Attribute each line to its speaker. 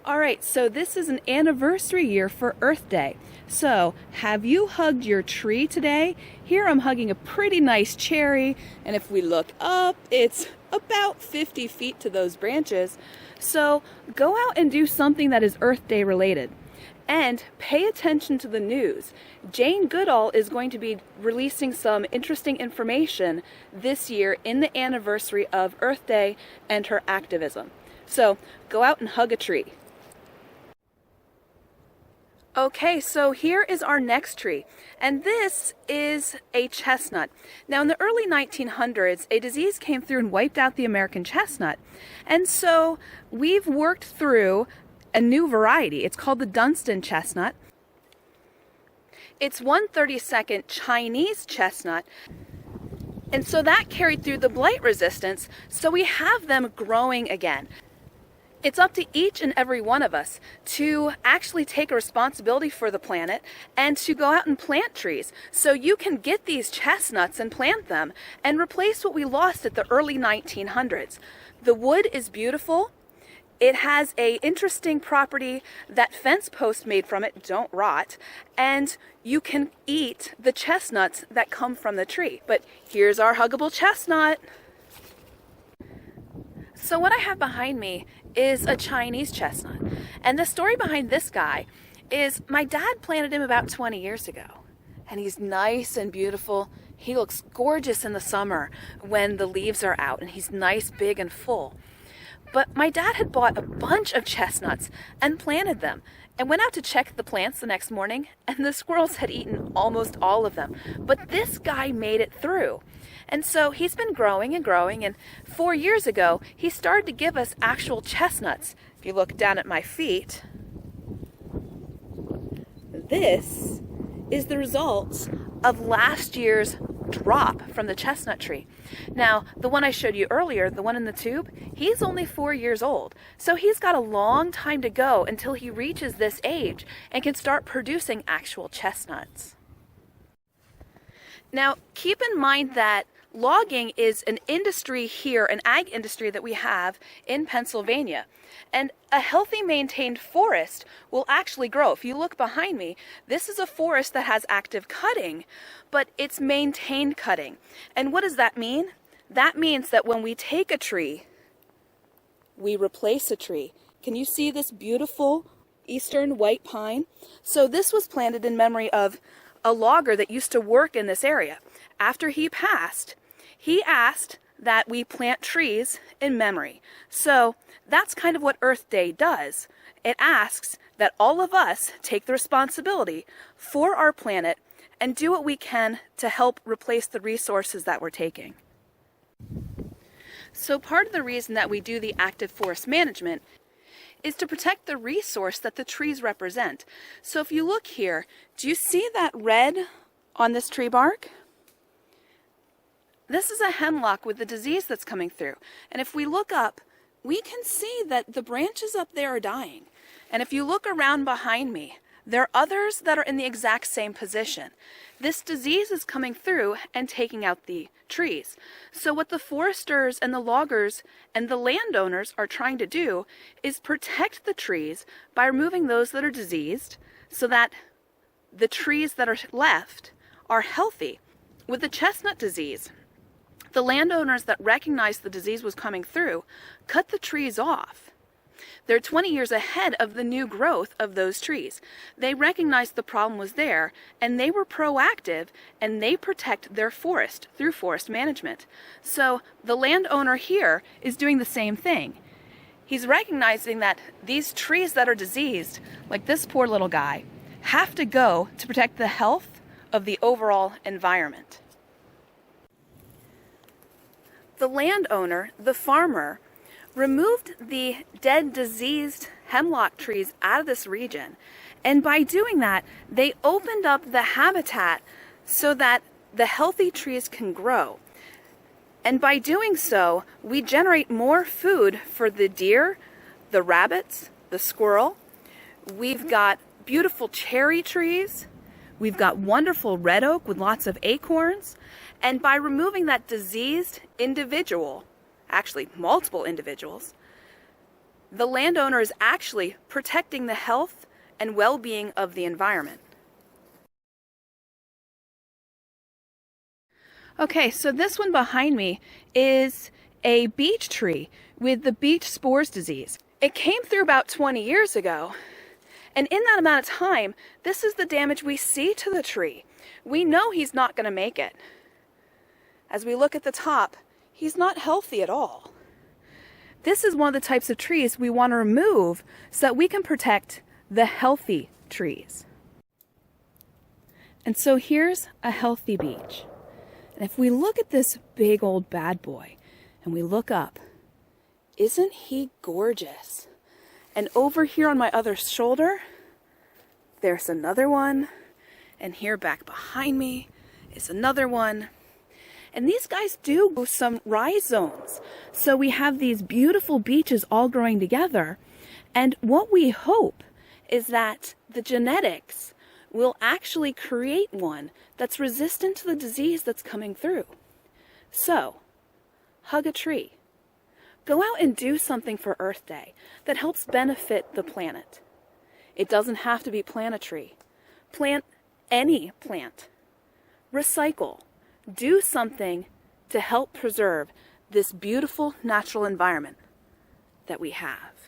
Speaker 1: Alright, so this is an anniversary year for Earth Day. So, have you hugged your tree today? Here I'm hugging a pretty nice cherry, and if we look up, it's about 50 feet to those branches. So, go out and do something that is Earth Day related. And pay attention to the news. Jane Goodall is going to be releasing some interesting information this year in the anniversary of Earth Day and her activism. So, go out and hug a tree. Okay, so here is our next tree, and this is a chestnut. Now, in the early 1900s, a disease came through and wiped out the American chestnut, and so we've worked through a new variety. It's called the Dunstan chestnut. It's 1/32 Chinese chestnut, and so that carried through the blight resistance, so we have them growing again. It's up to each and every one of us to actually take a responsibility for the planet and to go out and plant trees. So you can get these chestnuts and plant them and replace what we lost at the early 1900s. The wood is beautiful. It has an interesting property that fence posts made from it don't rot, and you can eat the chestnuts that come from the tree. But here's our huggable chestnut. So what I have behind me is a Chinese chestnut. And the story behind this guy is my dad planted him about 20 years ago. And he's nice and beautiful. He looks gorgeous in the summer when the leaves are out, and he's nice, big, and full. But my dad had bought a bunch of chestnuts and planted them and went out to check the plants the next morning, and the squirrels had eaten almost all of them. But this guy made it through. And so he's been growing and growing, and 4 years ago, he started to give us actual chestnuts. If you look down at my feet, this is the results of last year's drop from the chestnut tree. Now, the one I showed you earlier, the one in the tube, he's only 4 years old. So he's got a long time to go until he reaches this age and can start producing actual chestnuts. Now, keep in mind that logging is an industry here, an ag industry that we have in Pennsylvania. And a healthy maintained forest will actually grow. If you look behind me, this is a forest that has active cutting, but it's maintained cutting. And what does that mean? That means that when we take a tree, we replace a tree. Can you see this beautiful eastern white pine? So this was planted in memory of a logger that used to work in this area. After he passed, he asked that we plant trees in memory. So that's kind of what Earth Day does. It asks that all of us take the responsibility for our planet and do what we can to help replace the resources that we're taking. So part of the reason that we do the active forest management is to protect the resource that the trees represent. So if you look here, do you see that red on this tree bark? This is a hemlock with the disease that's coming through. And if we look up, we can see that the branches up there are dying. And if you look around behind me, there are others that are in the exact same position. This disease is coming through and taking out the trees. So what the foresters and the loggers and the landowners are trying to do is protect the trees by removing those that are diseased so that the trees that are left are healthy. With the chestnut disease, the landowners that recognized the disease was coming through cut the trees off. They're 20 years ahead of the new growth of those trees. They recognized the problem was there, and they were proactive, and they protect their forest through forest management. So the landowner here is doing the same thing. He's recognizing that these trees that are diseased, like this poor little guy, have to go to protect the health of the overall environment. The landowner, the farmer, removed the dead, diseased hemlock trees out of this region. And by doing that, they opened up the habitat so that the healthy trees can grow. And by doing so, we generate more food for the deer, the rabbits, the squirrel. We've got beautiful cherry trees. We've got wonderful red oak with lots of acorns. And by removing that diseased individual, actually multiple individuals, the landowner is actually protecting the health and well-being of the environment. Okay, so this one behind me is a beech tree with the beech spores disease. It came through about 20 years ago, and in that amount of time, this is the damage we see to the tree. We know he's not going to make it. As we look at the top, he's not healthy at all. This is one of the types of trees we want to remove so that we can protect the healthy trees. And so here's a healthy beech. And if we look at this big old bad boy and we look up, isn't he gorgeous? And over here on my other shoulder, there's another one. And here back behind me is another one. And these guys do some rhizomes. So we have these beautiful beeches all growing together. And what we hope is that the genetics will actually create one that's resistant to the disease that's coming through. So, hug a tree. Go out and do something for Earth Day that helps benefit the planet. It doesn't have to be plant a tree. Plant any plant. Recycle. Do something to help preserve this beautiful natural environment that we have.